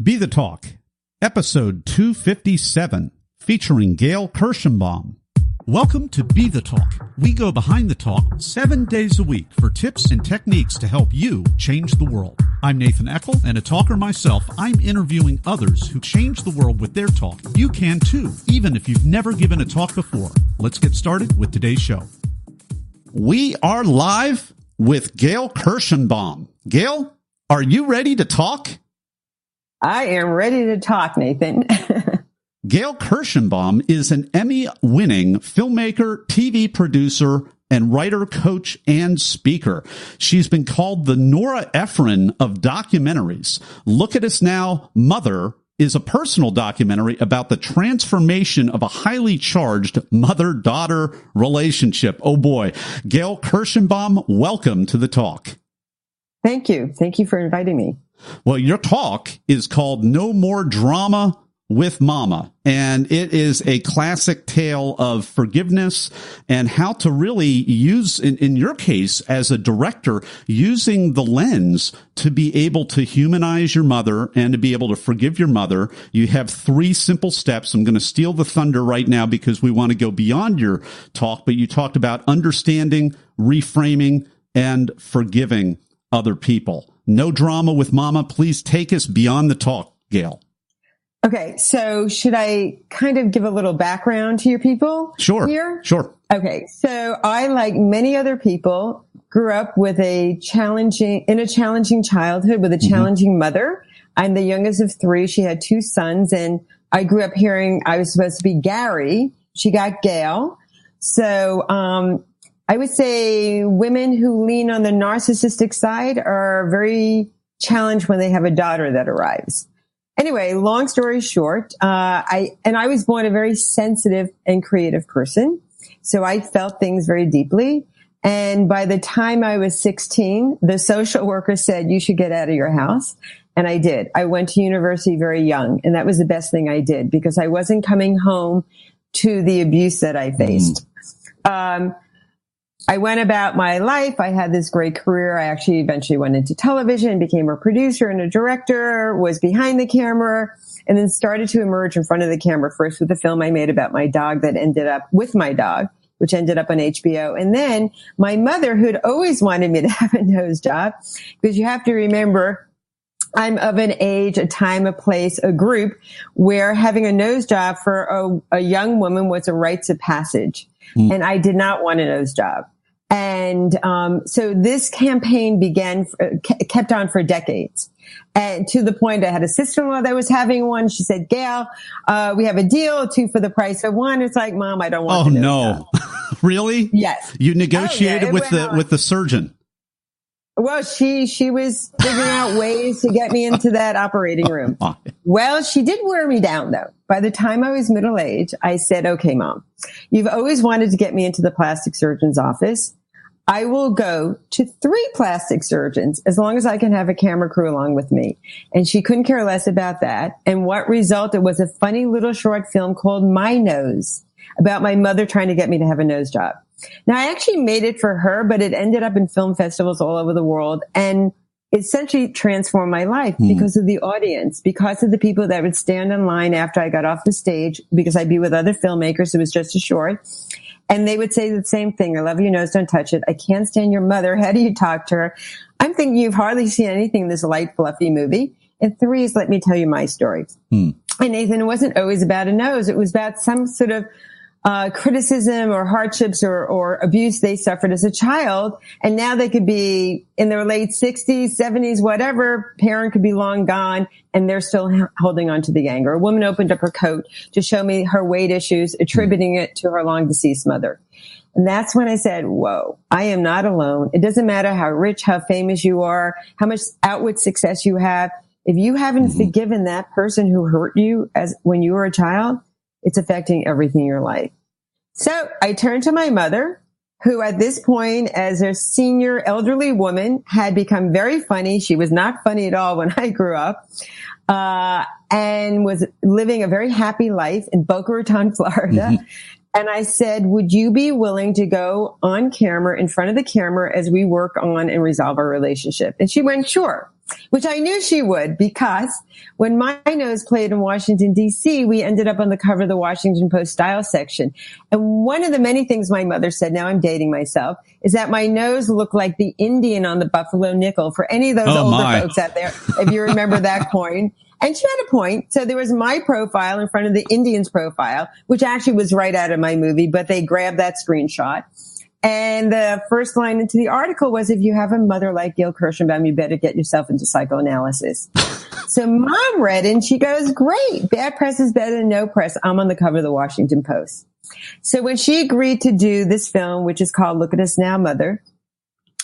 Be the Talk, episode 257, featuring Gayle Kirschenbaum. Welcome to Be the Talk. We go behind the talk 7 days a week for tips and techniques to help you change the world. I'm Nathan Eckel, and a talker myself. I'm interviewing others who change the world with their talk. You can too, even if you've never given a talk before. Let's get started with today's show. We are live with Gayle Kirschenbaum. Gayle, are you ready to talk? I am ready to talk, Nathan. Gayle Kirschenbaum is an Emmy-winning filmmaker, TV producer, and writer, coach, and speaker. She's been called the Nora Ephron of documentaries. Look at Us Now, Mother is a personal documentary about the transformation of a highly charged mother-daughter relationship. Oh boy. Gayle Kirschenbaum, welcome to the talk. Thank you. Thank you for inviting me. Well, your talk is called No More Drama with Mama, and it is a classic tale of forgiveness and how to really use, in your case, as a director, using the lens to be able to humanize your mother and to be able to forgive your mother. You have 3 simple steps. I'm going to steal the thunder right now because we want to go beyond your talk, but you talked about understanding, reframing, and forgiving other people. No drama with mama. Please take us beyond the talk, Gayle. Okay, so should I kind of give a little background to your people? Sure. Sure. Okay, so I, like many other people, grew up with a challenging childhood with a challenging mother. I'm the youngest of 3. She had 2 sons, and I grew up hearing I was supposed to be Gary. She got Gayle. So, I would say women who lean on the narcissistic side are very challenged when they have a daughter that arrives. Anyway, long story short, I was born a very sensitive and creative person. So I felt things very deeply. And by the time I was 16, the social worker said, you should get out of your house. And I did. I went to university very young. And that was the best thing I did because I wasn't coming home to the abuse that I faced. I went about my life. I had this great career. I actually eventually went into television, became a producer and a director, was behind the camera, and then started to emerge in front of the camera, first with a film I made about my dog that ended up with my dog, which ended up on HBO. And then my mother, who'd always wanted me to have a nose job, because you have to remember, I'm of an age, a time, a place, a group where having a nose job for a young woman was a rites of passage. And I did not want a nose job. And so this campaign kept on for decades. And to the point I had a sister-in-law that was having one. She said, Gayle, we have a deal, 2 for the price of 1. It's like, Mom, I don't want the nose job. Really? Yes. You negotiated with the surgeon. Well, she was figuring out ways to get me into that operating room. Well, she did wear me down, though. By the time I was middle-aged, I said, okay, Mom, you've always wanted to get me into the plastic surgeon's office. I will go to 3 plastic surgeons as long as I can have a camera crew along with me. And she couldn't care less about that. And what resulted was a funny little short film called My Nose about my mother trying to get me to have a nose job. Now, I actually made it for her, but it ended up in film festivals all over the world and essentially transformed my life because of the audience, because of the people that would stand in line after I got off the stage, because I'd be with other filmmakers. It was just a short. And they would say the same thing. I love your nose. Don't touch it. I can't stand your mother. How do you talk to her? I'm thinking you've hardly seen anything in this light, fluffy movie. And 3 is let me tell you my story. And Nathan, it wasn't always about a nose. It was about some sort of criticism or hardships or abuse they suffered as a child. And now they could be in their late 60s, 70s, whatever. Parent could be long gone and they're still holding on to the anger. A woman opened up her coat to show me her weight issues, attributing it to her long deceased mother. And that's when I said, whoa, I am not alone. It doesn't matter how rich, how famous you are, how much outward success you have. If you haven't forgiven that person who hurt you when you were a child, it's affecting everything in your life. So I turned to my mother, who at this point, as a senior elderly woman, had become very funny. She was not funny at all when I grew up, and was living a very happy life in Boca Raton, Florida. And I said, would you be willing to go on camera, in front of the camera, as we work on and resolve our relationship? And she went, sure. which I knew she would, because when My Nose played in Washington, D.C., we ended up on the cover of the Washington Post style section. And one of the many things my mother said, now I'm dating myself, is that my nose looked like the Indian on the Buffalo nickel. For any of those older folks out there, if you remember that coin. And she had a point. So there was my profile in front of the Indian's profile, which actually was right out of my movie, but they grabbed that screenshot. And the first line into the article was, if you have a mother like Gayle Kirschenbaum, you better get yourself into psychoanalysis. So Mom read it and she goes, great. Bad press is better than no press. I'm on the cover of the Washington Post. So when she agreed to do this film, which is called Look at Us Now, Mother,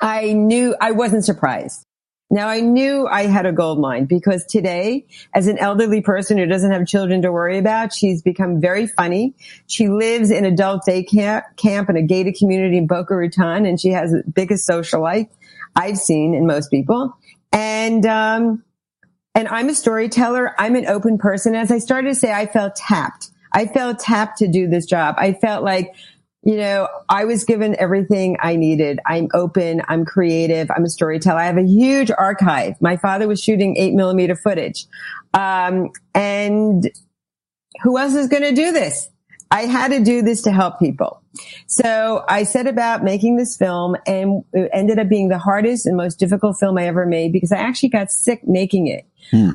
I knew I wasn't surprised. Now, I knew I had a gold mine, because today, as an elderly person who doesn't have children to worry about, she's become very funny. She lives in adult day camp in a gated community in Boca Raton, and she has the biggest social life I've seen in most people. And I'm a storyteller. I'm an open person. As I started to say, I felt tapped. I felt tapped to do this job. I felt like, I was given everything I needed. I'm open. I'm creative. I'm a storyteller. I have a huge archive. My father was shooting 8mm footage. And who else is going to do this? I had to do this to help people. So I set about making this film, and it ended up being the hardest and most difficult film I ever made, because I actually got sick making it.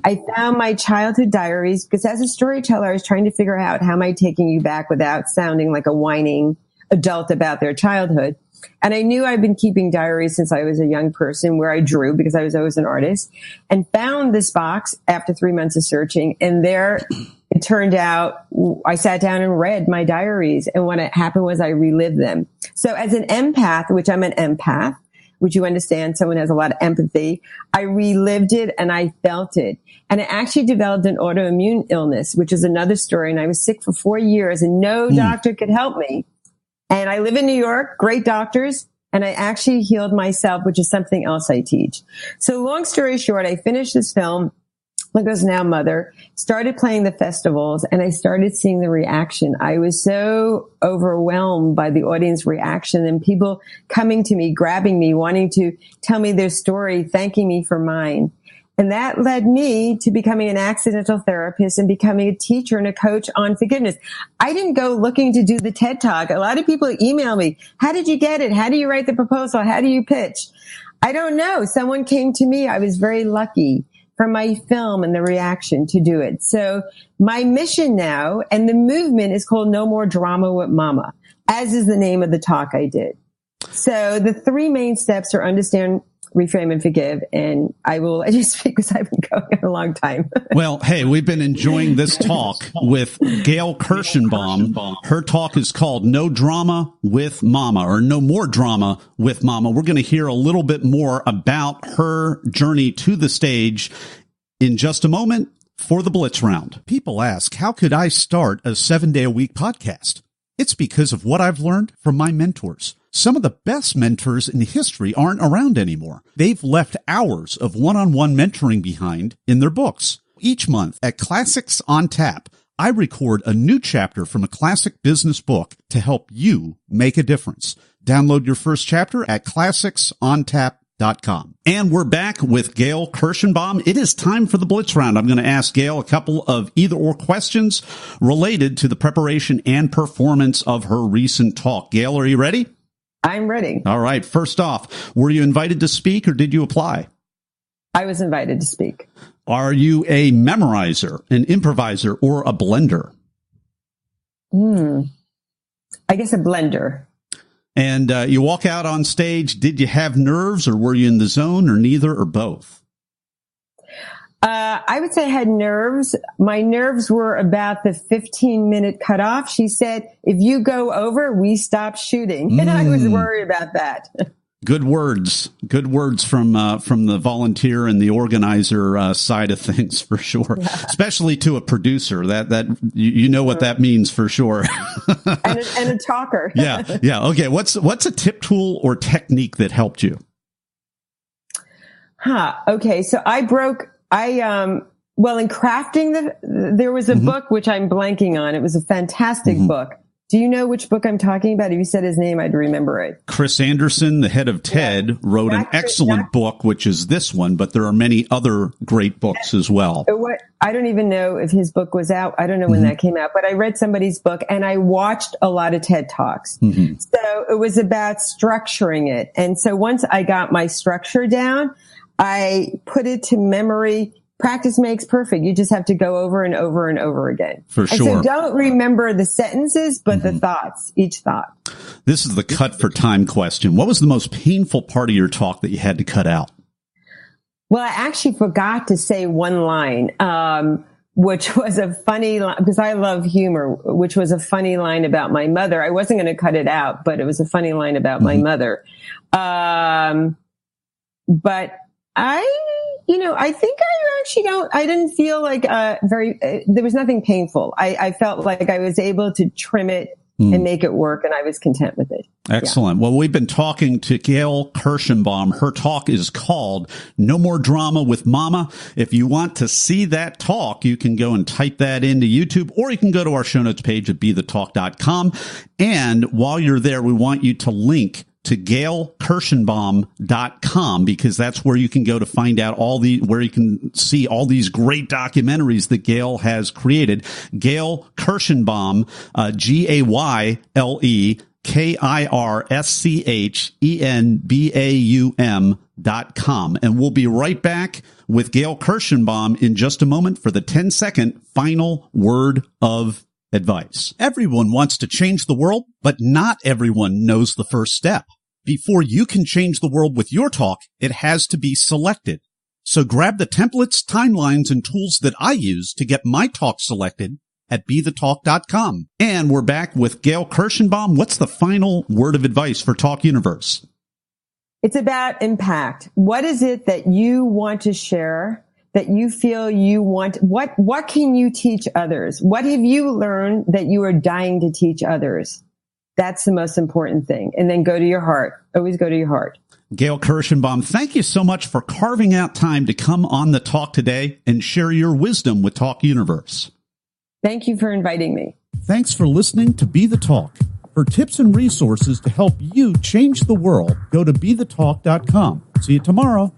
I found my childhood diaries, because as a storyteller, I was trying to figure out, how am I taking you back without sounding like a whining adult about their childhood. And I knew I'd been keeping diaries since I was a young person, where I drew, because I was always an artist, and found this box after 3 months of searching. And there it turned out, I sat down and read my diaries. And what happened was I relived them. So as an empath, which I'm an empath, which you understand, someone has a lot of empathy, I relived it and I felt it. And I actually developed an autoimmune illness, which is another story. And I was sick for 4 years and no doctor could help me. And I live in New York, great doctors, and I actually healed myself, which is something else I teach. So long story short, I finished this film, Look at Us Now, Mother, started playing the festivals, and I started seeing the reaction. I was so overwhelmed by the audience reaction and people coming to me, grabbing me, wanting to tell me their story, thanking me for mine. And that led me to becoming an accidental therapist and becoming a teacher and a coach on forgiveness. I didn't go looking to do the TED Talk. A lot of people email me, how did you get it? How do you write the proposal? How do you pitch? I don't know. Someone came to me. I was very lucky for my film and the reaction to do it. So my mission now and the movement is called No More Drama with Mama, as is the name of the talk I did. So the three main steps are understand, reframe, and forgive. And I just speak because I've been going a long time. Well, hey, we've been enjoying this talk with Gayle Kirschenbaum. Her talk is called No Drama with Mama, or No More Drama with Mama. We're going to hear a little bit more about her journey to the stage in just a moment for the Blitz Round. People ask, how could I start a 7-day-a-week podcast? It's because of what I've learned from my mentors. Some of the best mentors in history aren't around anymore. They've left hours of one-on-one mentoring behind in their books. Each month at Classics on Tap, I record a new chapter from a classic business book to help you make a difference. Download your first chapter at classicsontap.com. And we're back with Gayle Kirschenbaum. It is time for the Blitz Round. I'm going to ask Gayle a couple of either-or questions related to the preparation and performance of her recent talk. Gayle, are you ready? I'm ready. All right. First off, were you invited to speak or did you apply? I was invited to speak. Are you a memorizer, an improviser, or a blender? I guess a blender. And you walk out on stage. Did you have nerves, or were you in the zone, or neither, or both? I would say I had nerves. My nerves were about the 15-minute cutoff. She said, if you go over, we stop shooting. And I was worried about that. Good words. Good words from the volunteer and the organizer side of things, for sure. Yeah. Especially to a producer. That you know what that means for sure. and a talker. Yeah. Okay. What's a tip, tool, or technique that helped you? Okay. So in crafting there was a book which I'm blanking on. It was a fantastic book. Do you know which book I'm talking about? If you said his name, I'd remember it. Chris Anderson, the head of TED, wrote an excellent book, which is this one, but there are many other great books as well. I don't even know if his book was out. I don't know when that came out, but I read somebody's book and I watched a lot of TED Talks. So it was about structuring it. And so once I got my structure down, I put it to memory. Practice makes perfect. You just have to go over and over and over again. For sure. And so don't remember the sentences, but the thoughts, each thought. This is the cut for time question. What was the most painful part of your talk that you had to cut out? Well, I actually forgot to say one line, which was a funny line, because I love humor, which was a funny line about my mother. I wasn't going to cut it out, but it was a funny line about my mother. But I think I didn't feel like there was nothing painful. I felt like I was able to trim it and make it work, and I was content with it. Excellent. Yeah. Well, we've been talking to Gayle Kirschenbaum. Her talk is called No More Drama with Mama. If you want to see that talk, you can go and type that into YouTube, or you can go to our show notes page at BeTheTalk.com. And while you're there, we want you to link to GayleKirschenbaum.com, because that's where you can go to find out where you can see all these great documentaries that Gayle has created. Gayle Kirschenbaum, GayleKirschenbaum.com. And we'll be right back with Gayle Kirschenbaum in just a moment for the 10-second final word of advice. Everyone wants to change the world, but not everyone knows the first step. Before you can change the world with your talk, it has to be selected. So grab the templates, timelines, and tools that I use to get my talk selected at BeTheTalk.com. And we're back with Gayle Kirschenbaum. What's the final word of advice for Talk Universe? It's about impact. What is it that you want to share, that you feel you want? What can you teach others? What have you learned that you are dying to teach others? That's the most important thing. And then go to your heart. Always go to your heart. Gayle Kirschenbaum, thank you so much for carving out time to come on the talk today and share your wisdom with Talk Universe. Thank you for inviting me. Thanks for listening to Be the Talk. For tips and resources to help you change the world, go to BeTheTalk.com. See you tomorrow.